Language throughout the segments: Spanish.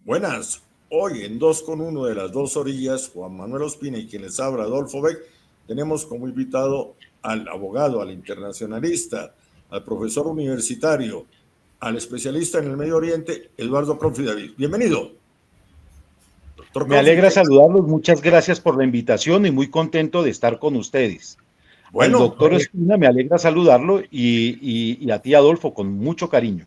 Buenas, hoy en 2 con 1 de las dos orillas, Juan Manuel Ospina y quien les habla, Adolfo Beck, tenemos como invitado al abogado, al internacionalista, al profesor universitario, al especialista en el Medio Oriente, Eduardo Confi David. Bienvenido. Doctor Me alegra saludarlos, muchas gracias por la invitación y muy contento de estar con ustedes. Bueno, al doctor Ospina me alegra saludarlo y a ti, Adolfo, con mucho cariño.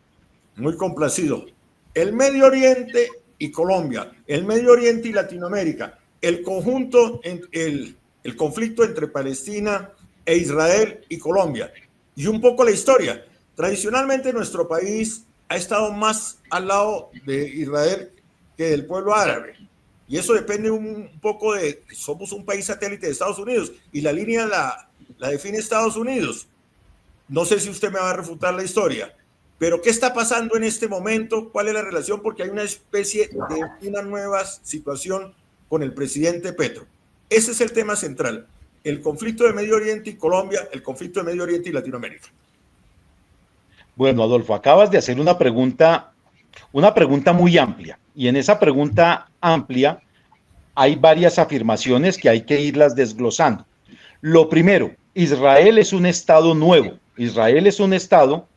Muy complacido. El Medio Oriente y Colombia, el Medio Oriente y Latinoamérica, el conjunto, el conflicto entre Palestina e Israel y Colombia, y un poco la historia. Tradicionalmente nuestro país ha estado más al lado de Israel que del pueblo árabe, y eso depende un poco de que somos un país satélite de Estados Unidos, y la línea la define Estados Unidos. No sé si usted me va a refutar la historia. Pero ¿qué está pasando en este momento? ¿Cuál es la relación? Porque hay una especie de una nueva situación con el presidente Petro. Ese es el tema central. El conflicto de Medio Oriente y Colombia, el conflicto de Medio Oriente y Latinoamérica. Bueno, Adolfo, acabas de hacer una pregunta muy amplia. Y en esa pregunta amplia hay varias afirmaciones que hay que irlas desglosando. Lo primero, Israel es un estado nuevo. Israel es un estado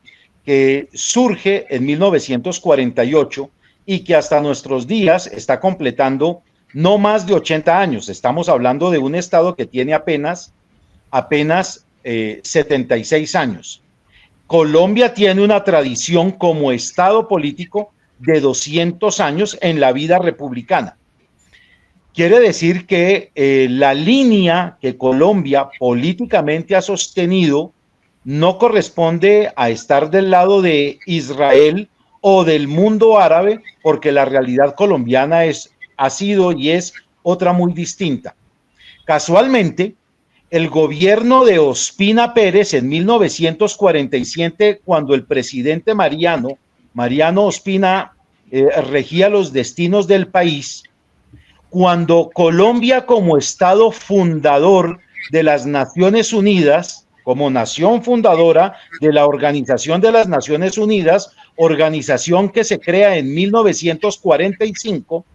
que surge en 1948 y que hasta nuestros días está completando no más de 80 años. Estamos hablando de un estado que tiene apenas 76 años. Colombia tiene una tradición como estado político de 200 años en la vida republicana. Quiere decir que la línea que Colombia políticamente ha sostenido no corresponde a estar del lado de Israel o del mundo árabe, porque la realidad colombiana ha sido y es otra muy distinta. Casualmente, el gobierno de Ospina Pérez en 1947, cuando el presidente Mariano Ospina regía los destinos del país, cuando Colombia como estado fundador de las Naciones Unidas, como nación fundadora de la Organización de las Naciones Unidas, organización que se crea en 1945,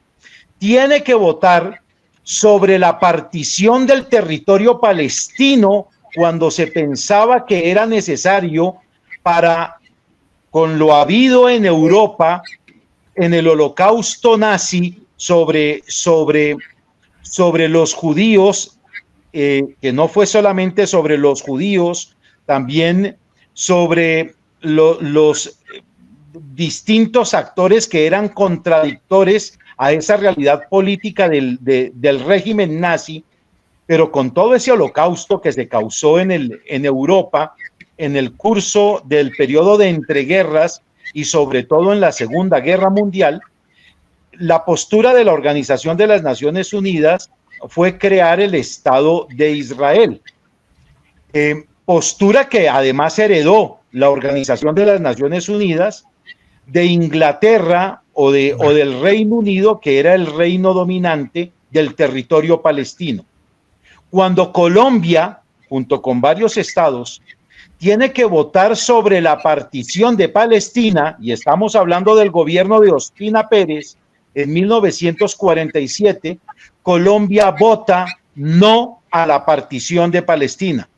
tiene que votar sobre la partición del territorio palestino cuando se pensaba que era necesario para, con lo habido en Europa, en el holocausto nazi, sobre los judíos, que no fue solamente sobre los judíos, también sobre los distintos actores que eran contradictores a esa realidad política del régimen nazi, pero con todo ese holocausto que se causó en Europa en el curso del periodo de entreguerras y sobre todo en la Segunda Guerra Mundial, la postura de la Organización de las Naciones Unidas fue crear el Estado de Israel. Postura que además heredó la Organización de las Naciones Unidas de Inglaterra o del Reino Unido, que era el reino dominante del territorio palestino. Cuando Colombia, junto con varios estados, tiene que votar sobre la partición de Palestina, y estamos hablando del gobierno de Ospina Pérez, en 1947, Colombia vota no a la partición de Palestina,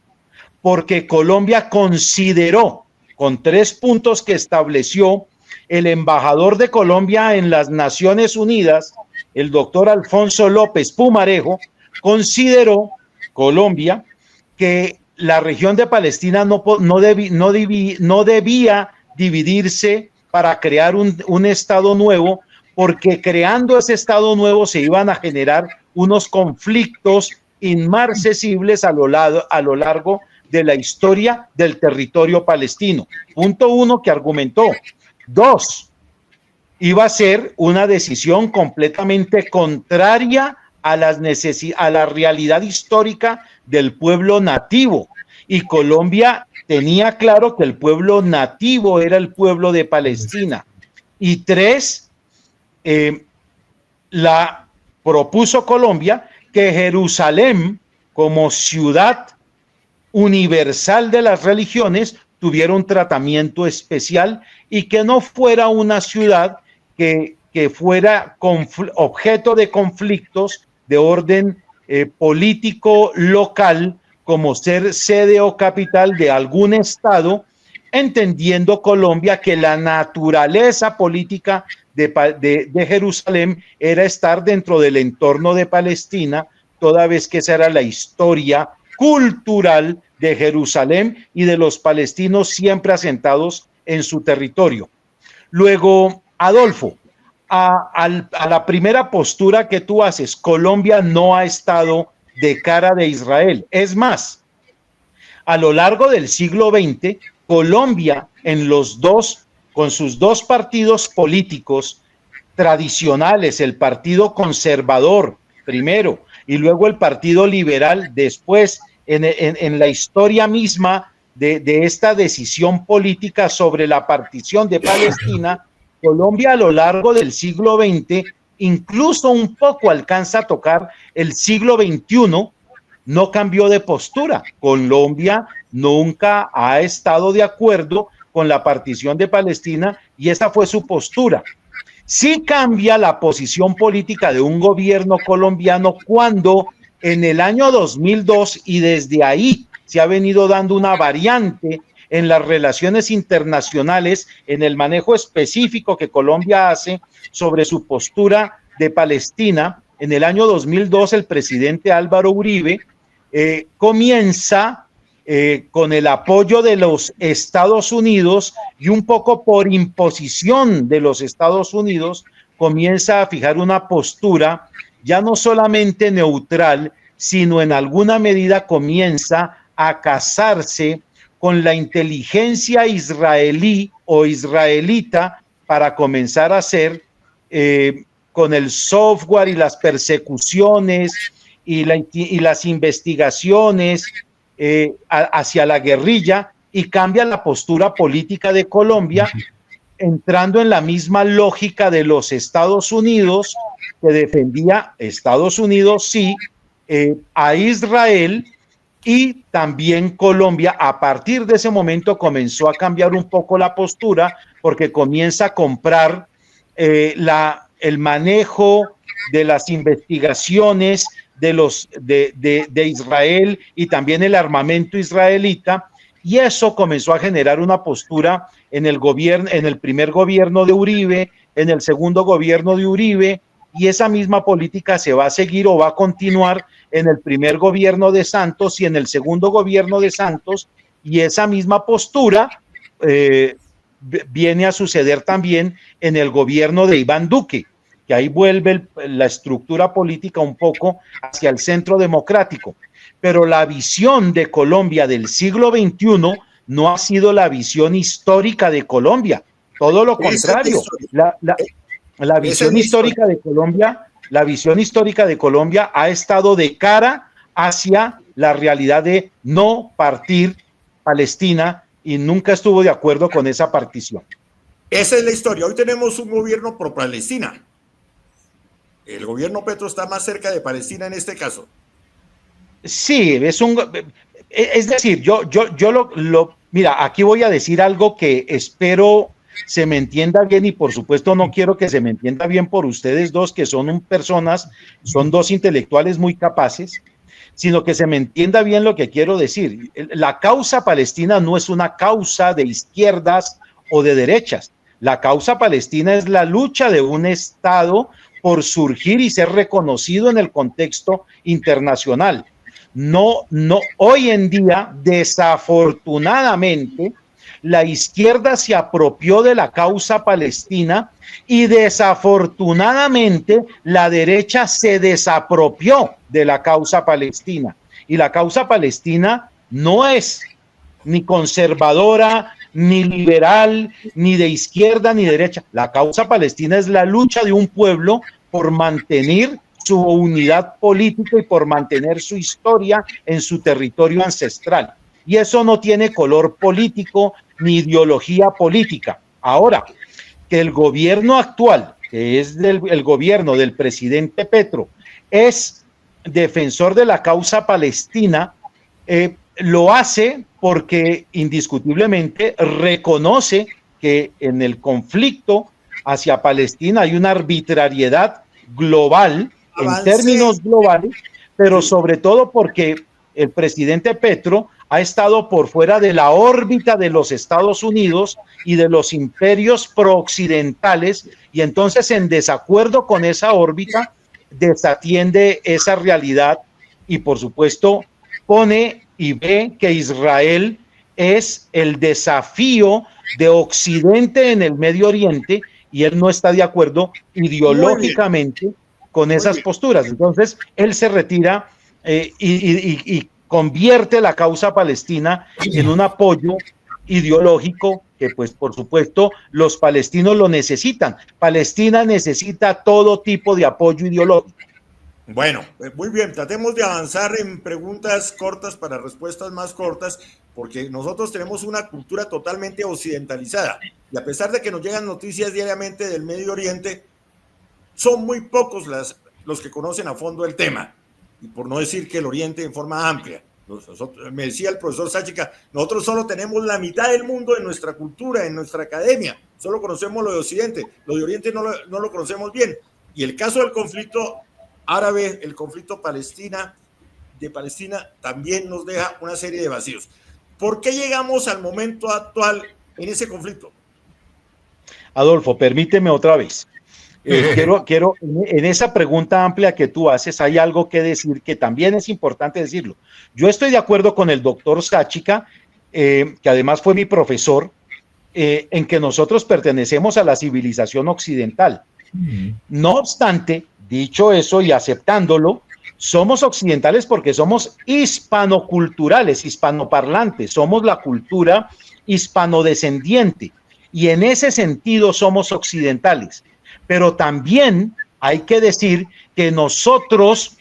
porque Colombia consideró, con 3 puntos que estableció el embajador de Colombia en las Naciones Unidas, el doctor Alfonso López Pumarejo, consideró Colombia que la región de Palestina no debía dividirse para crear un estado nuevo, porque creando ese estado nuevo se iban a generar unos conflictos inmarcesibles a lo largo de la historia del territorio palestino. Punto 1 que argumentó. 2, iba a ser una decisión completamente contraria a la realidad histórica del pueblo nativo. Y Colombia tenía claro que el pueblo nativo era el pueblo de Palestina. Y 3, la propuso Colombia que Jerusalén, como ciudad universal de las religiones, tuviera un tratamiento especial y que no fuera una ciudad que que fuera objeto de conflictos de orden político local, como ser sede o capital de algún estado, entendiendo Colombia que la naturaleza política de Jerusalén era estar dentro del entorno de Palestina, toda vez que esa era la historia cultural de Jerusalén y de los palestinos siempre asentados en su territorio. Luego, Adolfo, a la primera postura que tú haces, Colombia no ha estado de cara de Israel. Es más, a lo largo del siglo XX, Colombia con sus dos partidos políticos tradicionales, el Partido Conservador primero y luego el Partido Liberal después, en la historia misma de esta decisión política sobre la partición de Palestina, Colombia a lo largo del siglo XX, incluso un poco alcanza a tocar el siglo XXI, no cambió de postura. Colombia nunca ha estado de acuerdo con la partición de Palestina y esa fue su postura. Sí cambia la posición política de un gobierno colombiano cuando en el año 2002 y desde ahí se ha venido dando una variante en las relaciones internacionales, en el manejo específico que Colombia hace sobre su postura de Palestina. En el año 2002 el presidente Álvaro Uribe comienza con el apoyo de los Estados Unidos y un poco por imposición de los Estados Unidos, comienza a fijar una postura ya no solamente neutral, sino en alguna medida comienza a casarse con la inteligencia israelí o israelita para comenzar a hacer con el software y las persecuciones y las investigaciones hacia la guerrilla, y cambia la postura política de Colombia, entrando en la misma lógica de los Estados Unidos, que defendía Estados Unidos, sí, a Israel, y también Colombia a partir de ese momento comenzó a cambiar un poco la postura, porque comienza a comprar el manejo de las investigaciones de Israel y también el armamento israelita, y eso comenzó a generar una postura en el primer gobierno de Uribe, en el segundo gobierno de Uribe, y esa misma política se va a seguir o va a continuar en el primer gobierno de Santos y en el segundo gobierno de Santos, y esa misma postura viene a suceder también en el gobierno de Iván Duque, que ahí vuelve la estructura política un poco hacia el centro democrático. Pero la visión de Colombia del siglo XXI no ha sido la visión histórica de Colombia, todo lo contrario. La visión histórica de Colombia ha estado de cara hacia la realidad de no partir Palestina y nunca estuvo de acuerdo con esa partición. Esa es la historia. Hoy tenemos un gobierno pro Palestina. El gobierno Petro está más cerca de Palestina en este caso. Sí, es decir, mira, aquí voy a decir algo que espero se me entienda bien, y por supuesto no quiero que se me entienda bien por ustedes dos, que son son dos intelectuales muy capaces, sino que se me entienda bien lo que quiero decir. La causa palestina no es una causa de izquierdas o de derechas. La causa palestina es la lucha de un Estado por surgir y ser reconocido en el contexto internacional. No, hoy en día, desafortunadamente, la izquierda se apropió de la causa palestina y desafortunadamente la derecha se desapropió de la causa palestina. Y la causa palestina no es ni conservadora, ni liberal, ni de izquierda, ni derecha. La causa palestina es la lucha de un pueblo por mantener su unidad política y por mantener su historia en su territorio ancestral. Y eso no tiene color político ni ideología política. Ahora, que el gobierno actual, que es el gobierno del presidente Petro, es defensor de la causa palestina, lo hace porque indiscutiblemente reconoce que en el conflicto hacia Palestina, hay una arbitrariedad global, en términos globales, pero sobre todo porque el presidente Petro ha estado por fuera de la órbita de los Estados Unidos y de los imperios prooccidentales, y entonces en desacuerdo con esa órbita desatiende esa realidad y por supuesto pone y ve que Israel es el desafío de Occidente en el Medio Oriente y él no está de acuerdo ideológicamente con esas posturas. Entonces él se retira y convierte la causa palestina en un apoyo ideológico que pues por supuesto los palestinos lo necesitan. Palestina necesita todo tipo de apoyo ideológico. Bueno, muy bien, tratemos de avanzar en preguntas cortas para respuestas más cortas, porque nosotros tenemos una cultura totalmente occidentalizada y a pesar de que nos llegan noticias diariamente del Medio Oriente, son muy pocos los que conocen a fondo el tema, y por no decir que el Oriente en forma amplia. Me decía el profesor Sáchica, nosotros solo tenemos la mitad del mundo en nuestra cultura, en nuestra academia, solo conocemos lo de Occidente, lo de Oriente no lo conocemos bien. Y el caso del conflicto árabe, el conflicto de Palestina, también nos deja una serie de vacíos. ¿Por qué llegamos al momento actual en ese conflicto? Adolfo, permíteme otra vez. Quiero, en esa pregunta amplia que tú haces, hay algo que decir que también es importante decirlo. Yo estoy de acuerdo con el doctor Sáchica, que además fue mi profesor, en que nosotros pertenecemos a la civilización occidental. No obstante, dicho eso y aceptándolo, somos occidentales porque somos hispanoculturales, hispanoparlantes, somos la cultura hispanodescendiente y en ese sentido somos occidentales. Pero también hay que decir que nosotros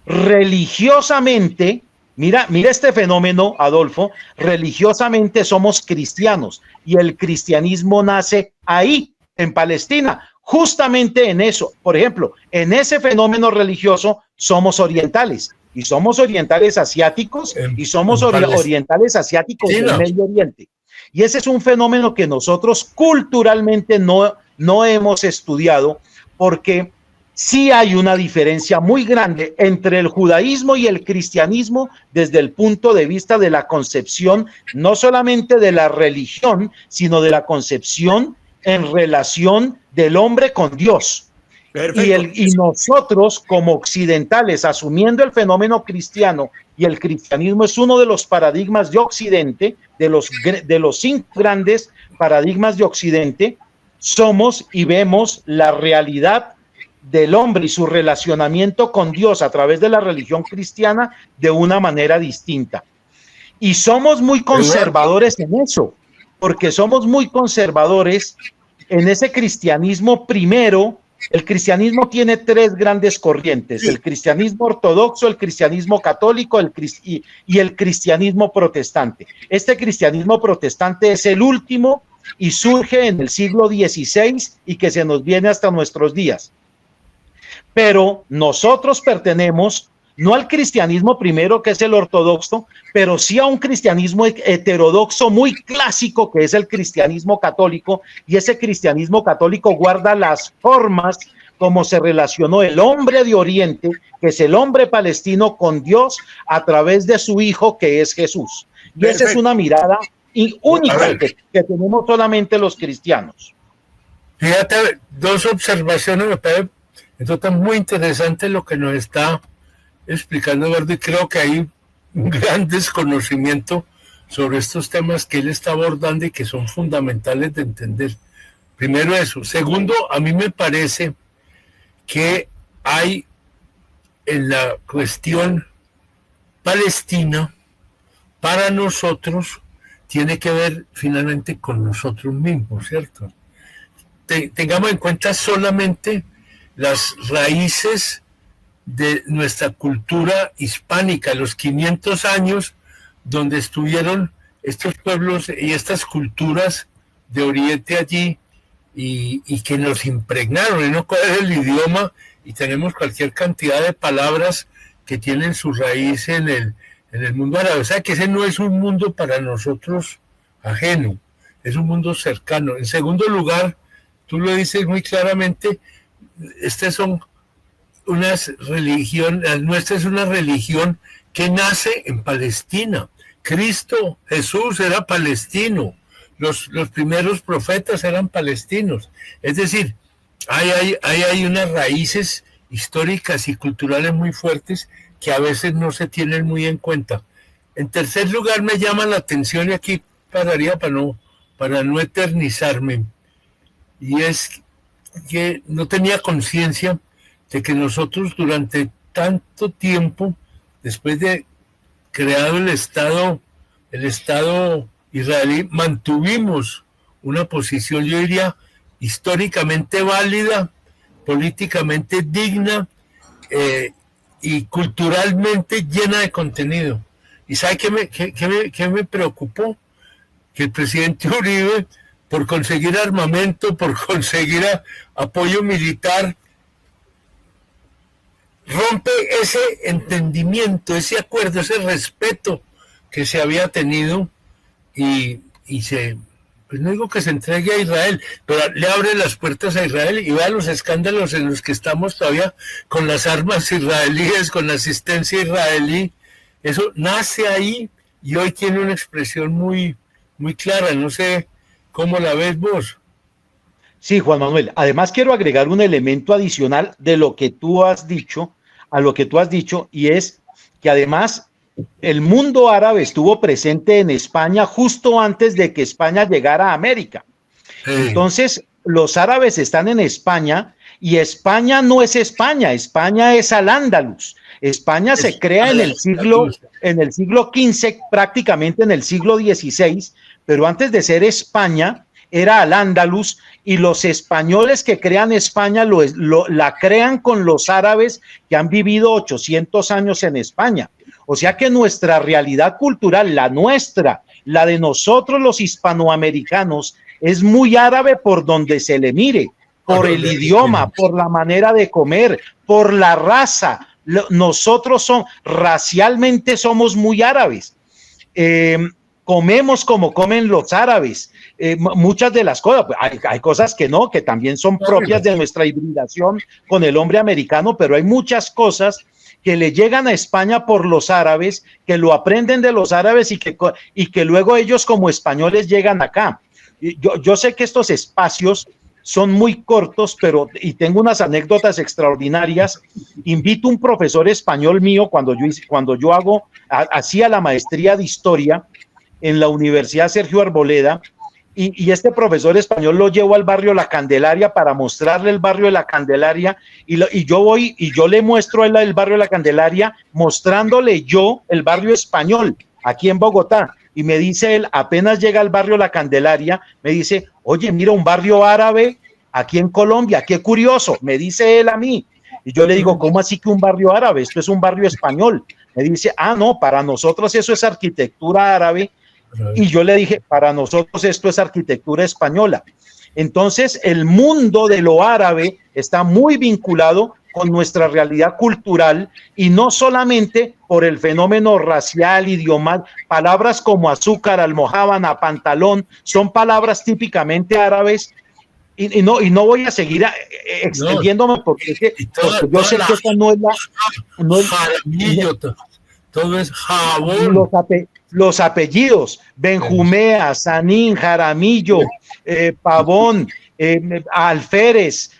religiosamente, mira este fenómeno, Adolfo, religiosamente somos cristianos y el cristianismo nace ahí, en Palestina, justamente en eso. Por ejemplo, en ese fenómeno religioso somos orientales y somos orientales asiáticos y somos orientales asiáticos del Medio Oriente. Y ese es un fenómeno que nosotros culturalmente no hemos estudiado porque sí hay una diferencia muy grande entre el judaísmo y el cristianismo desde el punto de vista de la concepción, no solamente de la religión, sino de la concepción en relación del hombre con Dios. Y nosotros como occidentales, asumiendo el fenómeno cristiano, y el cristianismo es uno de los paradigmas de Occidente, de los 5 grandes paradigmas de Occidente, somos y vemos la realidad del hombre y su relacionamiento con Dios a través de la religión cristiana de una manera distinta. Y somos muy conservadores en eso, porque somos muy conservadores en ese cristianismo primero. El cristianismo tiene 3 grandes corrientes, el cristianismo ortodoxo, el cristianismo católico y el cristianismo protestante. Este cristianismo protestante es el último y surge en el siglo XVI y que se nos viene hasta nuestros días. Pero nosotros pertenecemos no al cristianismo primero, que es el ortodoxo, pero sí a un cristianismo heterodoxo muy clásico, que es el cristianismo católico, y ese cristianismo católico guarda las formas como se relacionó el hombre de Oriente, que es el hombre palestino, con Dios a través de su hijo, que es Jesús. Y esa es una mirada única que tenemos solamente los cristianos. Fíjate, 2 observaciones, me parece entonces muy interesante lo que nos está explicando Eduardo, y creo que hay un gran desconocimiento sobre estos temas que él está abordando y que son fundamentales de entender. Primero eso. Segundo, a mí me parece que hay en la cuestión palestina, para nosotros, tiene que ver finalmente con nosotros mismos, ¿cierto? Tengamos en cuenta solamente las raíces de nuestra cultura hispánica, los 500 años donde estuvieron estos pueblos y estas culturas de Oriente allí y que nos impregnaron. Y no cuál es el idioma y tenemos cualquier cantidad de palabras que tienen su raíz en el mundo árabe. O sea que ese no es un mundo para nosotros ajeno, es un mundo cercano. En segundo lugar, tú lo dices muy claramente, estas son unas religiones, la nuestra es una religión que nace en Palestina. Cristo, Jesús era palestino, los primeros profetas eran palestinos. Es decir, hay unas raíces históricas y culturales muy fuertes que a veces no se tienen muy en cuenta. En tercer lugar, me llama la atención, y aquí pararía para no eternizarme, y es que no tenía conciencia de que nosotros durante tanto tiempo, después de creado el Estado israelí, mantuvimos una posición, yo diría, históricamente válida, políticamente digna y culturalmente llena de contenido. ¿Y sabe qué me preocupó? Que el presidente Uribe, por conseguir armamento, por conseguir apoyo militar, rompe ese entendimiento, ese acuerdo, ese respeto que se había tenido y pues no digo que se entregue a Israel, pero le abre las puertas a Israel y vea los escándalos en los que estamos todavía con las armas israelíes, con la asistencia israelí. Eso nace ahí y hoy tiene una expresión muy, muy clara. No sé cómo la ves vos. Sí, Juan Manuel. Además, quiero agregar un elemento adicional de lo que tú has dicho, y es que además el mundo árabe estuvo presente en España justo antes de que España llegara a América. Sí. Entonces, los árabes están en España y España no es España, España es Al-Ándalus. España se crea en el siglo XV, prácticamente en el siglo XVI, pero antes de ser España era Al-Ándalus, y los españoles que crean España la crean con los árabes que han vivido 800 años en España. O sea que nuestra realidad cultural, la de nosotros los hispanoamericanos, es muy árabe por donde se le mire, por el idioma, por la manera de comer, por la raza. Nosotros racialmente somos muy árabes. Comemos como comen los árabes. Muchas de las cosas, hay cosas que no, que también son propias de nuestra hibridación con el hombre americano, pero hay muchas cosas que le llegan a España por los árabes, que lo aprenden de los árabes y que luego ellos como españoles llegan acá. Yo sé que estos espacios son muy cortos, y tengo unas anécdotas extraordinarias. Invito a un profesor español mío cuando yo hacía la maestría de historia en la Universidad Sergio Arboleda, y este profesor español lo llevo al barrio La Candelaria para mostrarle el barrio de La Candelaria, y yo le muestro el barrio de La Candelaria, mostrándole yo el barrio español aquí en Bogotá, y me dice él, apenas llega al barrio La Candelaria, me dice, oye, mira, un barrio árabe aquí en Colombia, qué curioso, me dice él a mí, y yo le digo, ¿cómo así que un barrio árabe? Esto es un barrio español. Me dice, no, para nosotros eso es arquitectura árabe. Y yo le dije, para nosotros esto es arquitectura española. Entonces, el mundo de lo árabe está muy vinculado con nuestra realidad cultural, y no solamente por el fenómeno racial, idiomal. Palabras como azúcar, almojábana, pantalón, son palabras típicamente árabes, y no voy a seguir extendiéndome porque yo sé que esta no es todo es jabón. Los apellidos, Benjumea, Sanín, Jaramillo, Pavón, Alférez,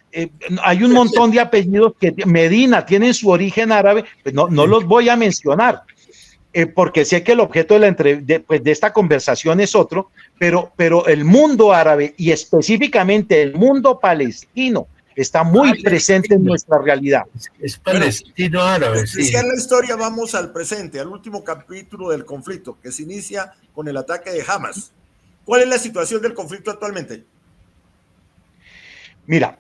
hay un montón de apellidos que Medina tienen su origen árabe, pues no los voy a mencionar, porque sé que el objeto de esta conversación es otro, pero el mundo árabe y específicamente el mundo palestino está muy presente en nuestra realidad. Es palestino árabe. Sí. Si es la historia, vamos al presente, al último capítulo del conflicto, que se inicia con el ataque de Hamas. ¿Cuál es la situación del conflicto actualmente? Mira,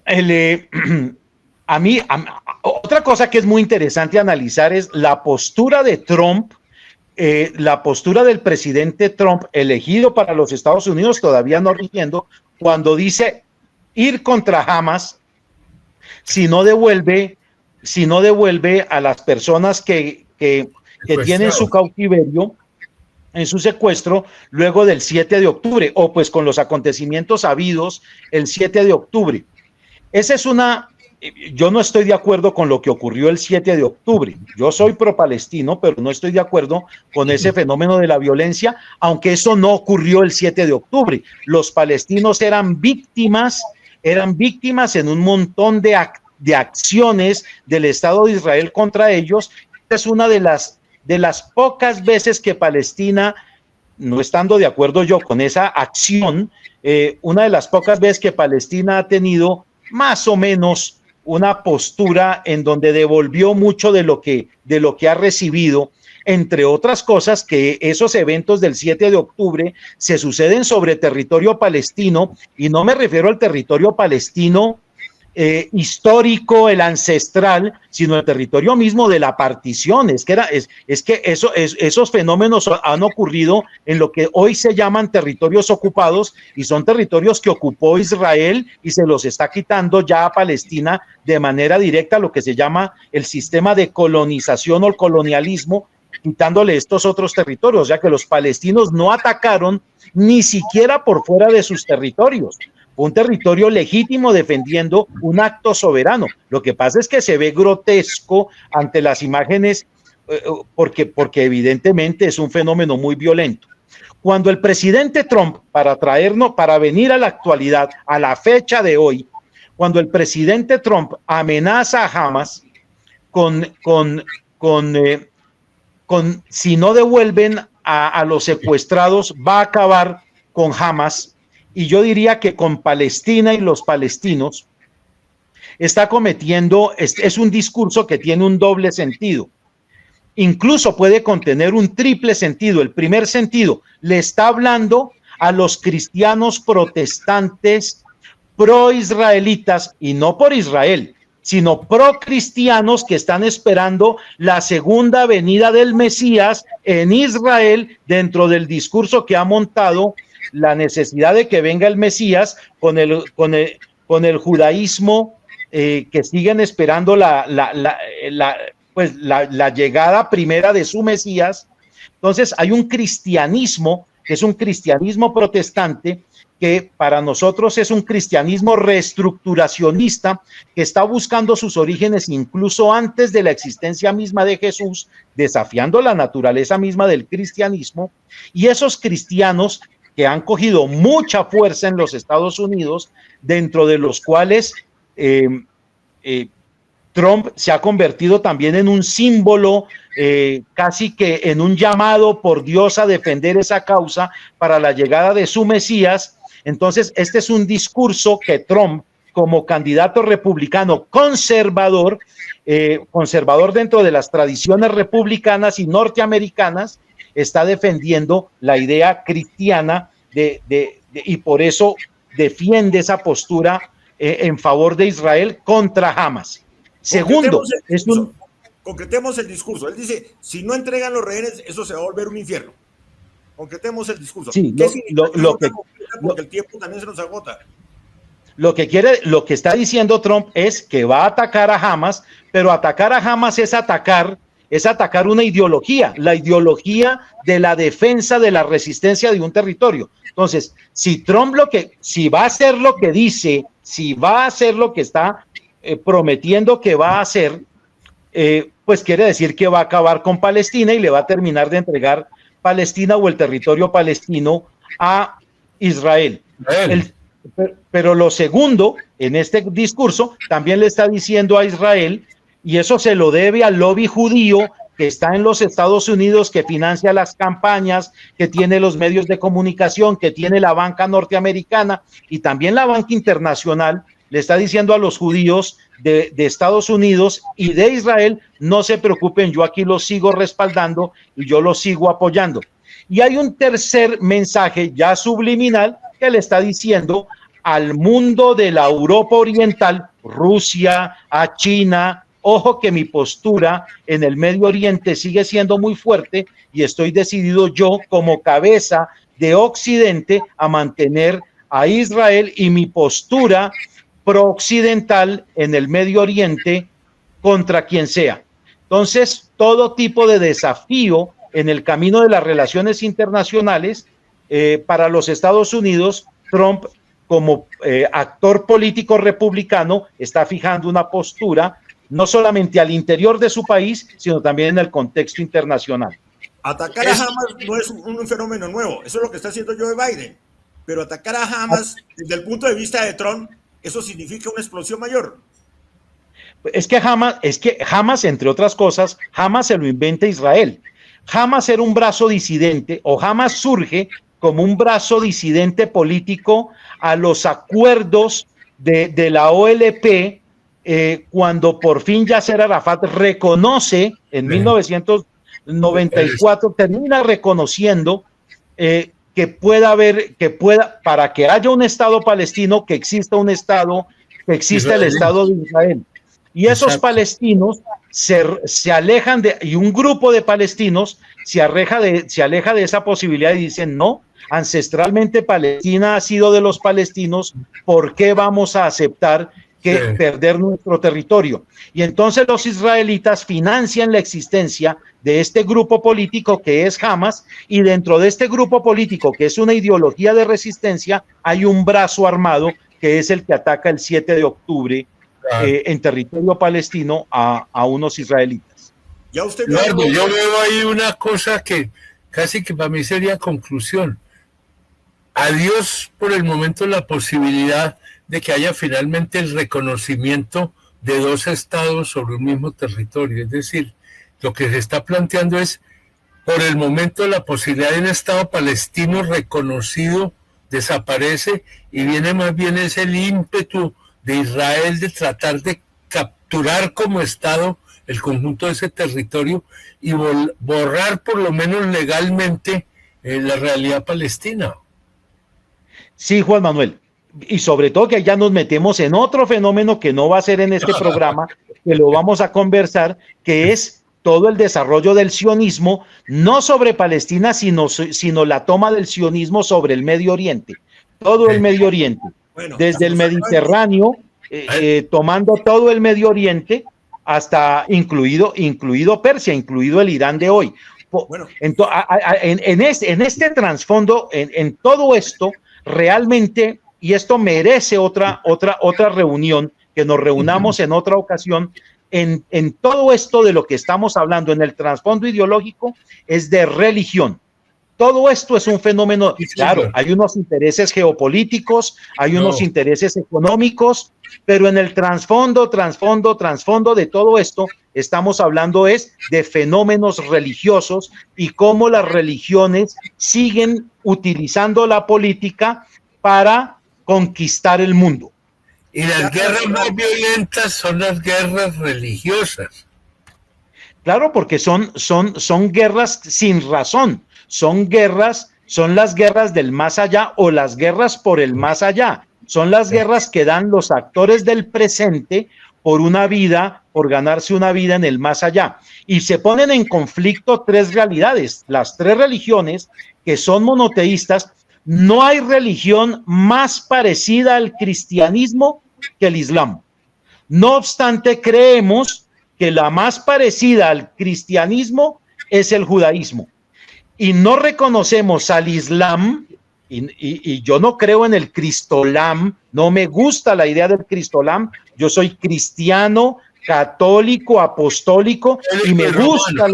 otra cosa que es muy interesante analizar es la postura de Trump, la postura del presidente Trump, elegido para los Estados Unidos, todavía no rigiendo, cuando dice ir contra Hamas, si no devuelve a las personas que tienen su cautiverio, en su secuestro luego del 7 de octubre, o pues con los acontecimientos habidos el 7 de octubre. Esa es yo no estoy de acuerdo con lo que ocurrió el 7 de octubre. Yo soy pro-palestino, pero no estoy de acuerdo con ese fenómeno de la violencia, aunque eso no ocurrió el 7 de octubre. Los palestinos eran víctimas en un montón de acciones del Estado de Israel contra ellos. Es una de las pocas veces que Palestina, no estando de acuerdo yo con esa acción, una de las pocas veces que Palestina ha tenido más o menos una postura en donde devolvió mucho de lo que ha recibido, entre otras cosas que esos eventos del 7 de octubre se suceden sobre territorio palestino, y no me refiero al territorio palestino histórico, el ancestral, sino el territorio mismo de la partición. Es que esos fenómenos han ocurrido en lo que hoy se llaman territorios ocupados, y son territorios que ocupó Israel y se los está quitando ya a Palestina de manera directa, lo que se llama el sistema de colonización o el colonialismo, quitándole estos otros territorios, ya que los palestinos no atacaron ni siquiera por fuera de sus territorios. Un territorio legítimo defendiendo un acto soberano. Lo que pasa es que se ve grotesco ante las imágenes porque evidentemente es un fenómeno muy violento. Cuando el presidente Trump, para venir a la actualidad, a la fecha de hoy, cuando el presidente Trump amenaza a Hamas si no devuelven a los secuestrados, va a acabar con Hamas. Y yo diría que con Palestina y los palestinos está cometiendo, es un discurso que tiene un doble sentido. Incluso puede contener un triple sentido. El primer sentido, le está hablando a los cristianos protestantes pro-israelitas, y no por Israel, sino pro-cristianos que están esperando la segunda venida del Mesías en Israel, dentro del discurso que ha montado la necesidad de que venga el Mesías con el judaísmo que siguen esperando la llegada primera de su Mesías. Entonces hay un cristianismo que es un cristianismo protestante, que para nosotros es un cristianismo reestructuracionista, que está buscando sus orígenes incluso antes de la existencia misma de Jesús, desafiando la naturaleza misma del cristianismo. Y esos cristianos que han cogido mucha fuerza en los Estados Unidos, dentro de los cuales Trump se ha convertido también en un símbolo, casi que en un llamado por Dios a defender esa causa para la llegada de su Mesías. Entonces, este es un discurso que Trump, como candidato republicano conservador, conservador dentro de las tradiciones republicanas y norteamericanas, está defendiendo la idea cristiana y por eso defiende esa postura en favor de Israel contra Hamas. Segundo, concretemos el discurso. Él dice, si no entregan los rehenes, eso se va a volver un infierno. Concretemos el discurso. Sí, porque el tiempo también se nos agota. Lo que está diciendo Trump es que va a atacar a Hamas, pero atacar a Hamas es atacar una ideología, la ideología de la defensa de la resistencia de un territorio. Entonces, si va a hacer lo que dice, si va a hacer lo que está prometiendo que va a hacer, pues quiere decir que va a acabar con Palestina y le va a terminar de entregar Palestina o el territorio palestino a Israel. Pero lo segundo, en este discurso, también le está diciendo a Israel, y eso se lo debe al lobby judío que está en los Estados Unidos, que financia las campañas, que tiene los medios de comunicación, que tiene la banca norteamericana y también la banca internacional. Le está diciendo a los judíos de Estados Unidos y de Israel, no se preocupen, yo aquí los sigo respaldando y yo los sigo apoyando. Y hay un tercer mensaje ya subliminal que le está diciendo al mundo de la Europa Oriental, Rusia, a China: ojo que mi postura en el Medio Oriente sigue siendo muy fuerte y estoy decidido yo como cabeza de Occidente a mantener a Israel y mi postura pro-occidental en el Medio Oriente contra quien sea. Entonces, todo tipo de desafío en el camino de las relaciones internacionales. Para los Estados Unidos, Trump, como actor político republicano, está fijando una postura no solamente al interior de su país, sino también en el contexto internacional. Atacar a Hamas no es un fenómeno nuevo, eso es lo que está haciendo Joe Biden, pero atacar a Hamas desde el punto de vista de Trump, eso significa una explosión mayor. Es que Hamas, entre otras cosas, Hamas se lo inventa Israel. Hamas era un brazo disidente, o Hamas surge como un brazo disidente político a los acuerdos de la OLP, cuando por fin Yasser Arafat reconoce en 1994, termina reconociendo para que haya un Estado palestino, que exista un Estado, que exista el Estado de Israel. Y esos palestinos se alejan y un grupo de palestinos se aleja de esa posibilidad y dicen: no, ancestralmente Palestina ha sido de los palestinos, ¿por qué vamos a aceptar perder nuestro territorio? Y entonces los israelitas financian la existencia de este grupo político que es Hamas, y dentro de este grupo político, que es una ideología de resistencia, hay un brazo armado que es el que ataca el 7 de octubre en territorio palestino a unos israelitas. Ya usted Eduardo, yo veo ahí una cosa que casi que para mí sería conclusión. Adiós por el momento la posibilidad de que haya finalmente el reconocimiento de dos estados sobre un mismo territorio. Es decir, lo que se está planteando es, por el momento, la posibilidad de un estado palestino reconocido desaparece, y viene más bien es el ímpetu de Israel de tratar de capturar como estado el conjunto de ese territorio y borrar por lo menos legalmente la realidad palestina. Sí, Juan Manuel, y sobre todo que ya nos metemos en otro fenómeno que no va a ser en este programa, que lo vamos a conversar, que es todo el desarrollo del sionismo, no sobre Palestina, sino la toma del sionismo sobre el Medio Oriente, todo el Medio Oriente, desde el Mediterráneo, tomando todo el Medio Oriente, hasta incluido Persia, incluido el Irán de hoy. En este trasfondo, en todo esto, realmente, y esto merece otra reunión, que nos reunamos en otra ocasión, en todo esto de lo que estamos hablando, en el trasfondo ideológico, es de religión. Todo esto es un fenómeno, claro, hay unos intereses geopolíticos, hay unos intereses económicos, pero en el trasfondo de todo esto, estamos hablando es de fenómenos religiosos y cómo las religiones siguen utilizando la política para conquistar el mundo. Y las guerras más violentas son las guerras religiosas. Claro, porque son guerras sin razón, son las guerras del más allá o las guerras por el más allá, son las guerras que dan los actores del presente por ganarse una vida en el más allá. Y se ponen en conflicto tres realidades, las tres religiones que son monoteístas. No hay religión más parecida al cristianismo que el Islam. No obstante, creemos que la más parecida al cristianismo es el judaísmo. Y no reconocemos al Islam, y yo no creo en el Cristolam, no me gusta la idea del Cristolam. Yo soy cristiano, católico, apostólico, y me gusta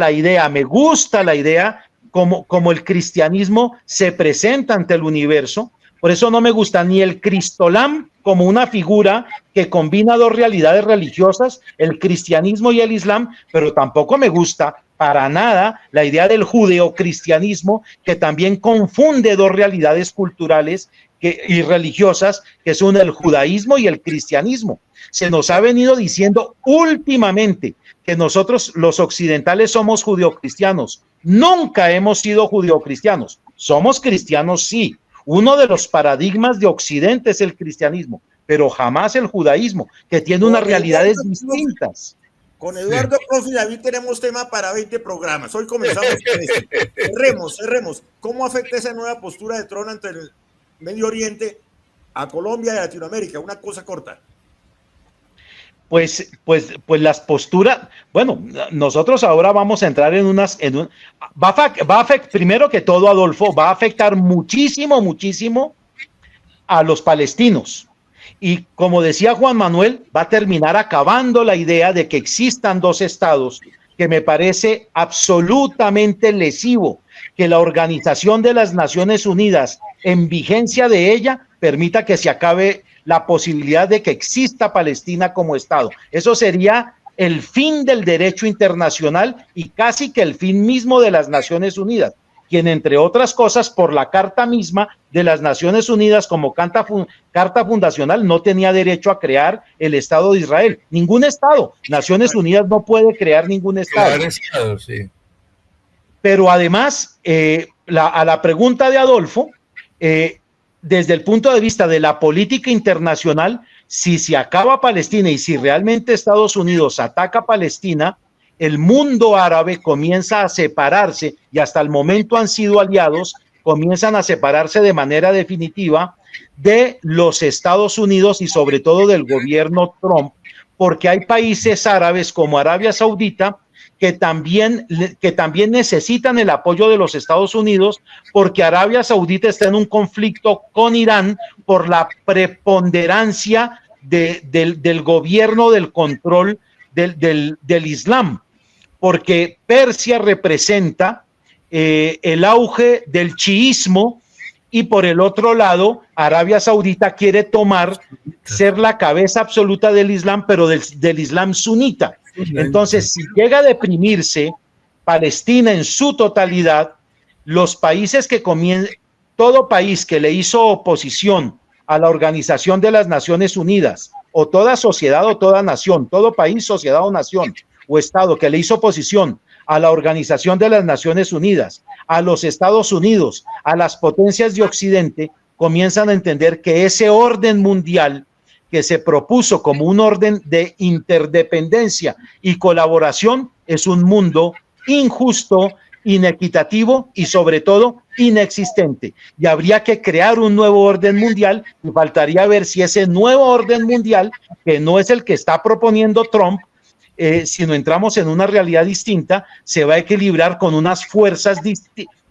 la idea como el cristianismo se presenta ante el universo. Por eso no me gusta ni el Cristolam como una figura que combina dos realidades religiosas, el cristianismo y el islam, pero tampoco me gusta para nada la idea del judeocristianismo, que también confunde dos realidades culturales y religiosas, que son el judaísmo y el cristianismo. Se nos ha venido diciendo últimamente que nosotros los occidentales somos judeocristianos. Nunca hemos sido judeocristianos. Somos cristianos, sí. Uno de los paradigmas de Occidente es el cristianismo, pero jamás el judaísmo, que tiene unas realidades distintas. Con Eduardo Prof y David tenemos tema para 20 programas. Hoy comenzamos con esto. Cerremos. ¿Cómo afecta esa nueva postura de Trump ante el Medio Oriente a Colombia y a Latinoamérica? Una cosa corta. Pues las posturas, bueno, nosotros ahora vamos a entrar primero que todo, Adolfo, va a afectar muchísimo a los palestinos. Y como decía Juan Manuel, va a terminar acabando la idea de que existan dos estados, que me parece absolutamente lesivo que la Organización de las Naciones Unidas, en vigencia de ella, permita que se acabe la posibilidad de que exista Palestina como Estado. Eso sería el fin del derecho internacional y casi que el fin mismo de las Naciones Unidas, quien, entre otras cosas, por la carta misma de las Naciones Unidas como carta fundacional, no tenía derecho a crear el Estado de Israel. Ningún Estado. Naciones Unidas no puede crear ningún Estado. Estado, sí. Pero además, a la pregunta de Adolfo, desde el punto de vista de la política internacional, si se acaba Palestina y si realmente Estados Unidos ataca a Palestina, el mundo árabe comienza a separarse, y hasta el momento han sido aliados, comienzan a separarse de manera definitiva de los Estados Unidos y sobre todo del gobierno Trump, porque hay países árabes como Arabia Saudita que también necesitan el apoyo de los Estados Unidos, porque Arabia Saudita está en un conflicto con Irán por la preponderancia del gobierno, del control del Islam, porque Persia representa el auge del chiismo, y por el otro lado, Arabia Saudita quiere ser la cabeza absoluta del Islam, pero del Islam sunita. Entonces, si llega a deprimirse Palestina en su totalidad, los países todo país que le hizo oposición a la Organización de las Naciones Unidas, o toda sociedad o toda nación, todo país, sociedad o nación, o Estado que le hizo oposición a la Organización de las Naciones Unidas, a los Estados Unidos, a las potencias de Occidente, comienzan a entender que ese orden mundial que se propuso como un orden de interdependencia y colaboración es un mundo injusto, inequitativo y sobre todo inexistente. Y habría que crear un nuevo orden mundial, y faltaría ver si ese nuevo orden mundial, que no es el que está proponiendo Trump, si no entramos en una realidad distinta, se va a equilibrar con unas fuerzas,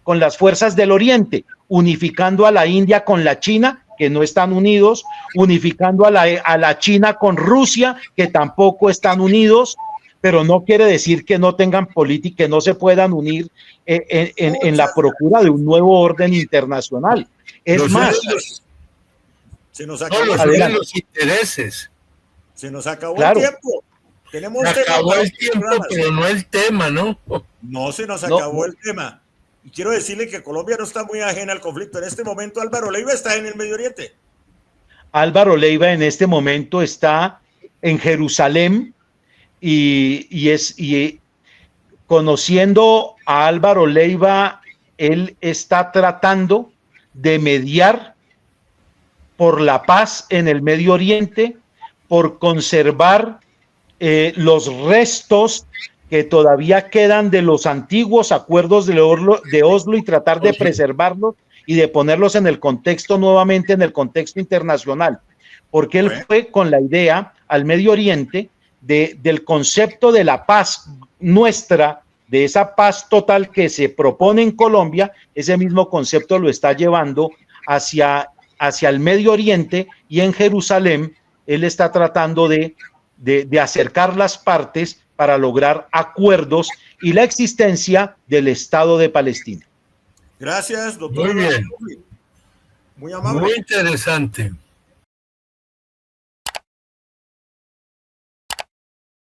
con las fuerzas del Oriente, unificando a la India con la China, que no están unidos, unificando a la China con Rusia, que tampoco están unidos, pero no quiere decir que no tengan política, que no se puedan unir en la procura de un nuevo orden internacional. Es más, se nos acabó los intereses. Se nos acabó claro. El tiempo. Tenemos acabó el tiempo, pero no el tema, ¿no? No, se nos acabó el tema. Y quiero decirle que Colombia no está muy ajena al conflicto. En este momento Álvaro Leiva está en el Medio Oriente. Álvaro Leiva en este momento está en Jerusalén y conociendo a Álvaro Leiva, él está tratando de mediar por la paz en el Medio Oriente, por conservar los restos que todavía quedan de los antiguos acuerdos de Oslo y tratar de preservarlos y de ponerlos en el contexto nuevamente, en el contexto internacional, porque él fue con la idea al Medio Oriente del concepto de la paz nuestra, de esa paz total que se propone en Colombia. Ese mismo concepto lo está llevando hacia el Medio Oriente, y en Jerusalén él está tratando de acercar las partes para lograr acuerdos y la existencia del Estado de Palestina. Gracias, doctor. Muy bien. Muy amable. Muy interesante.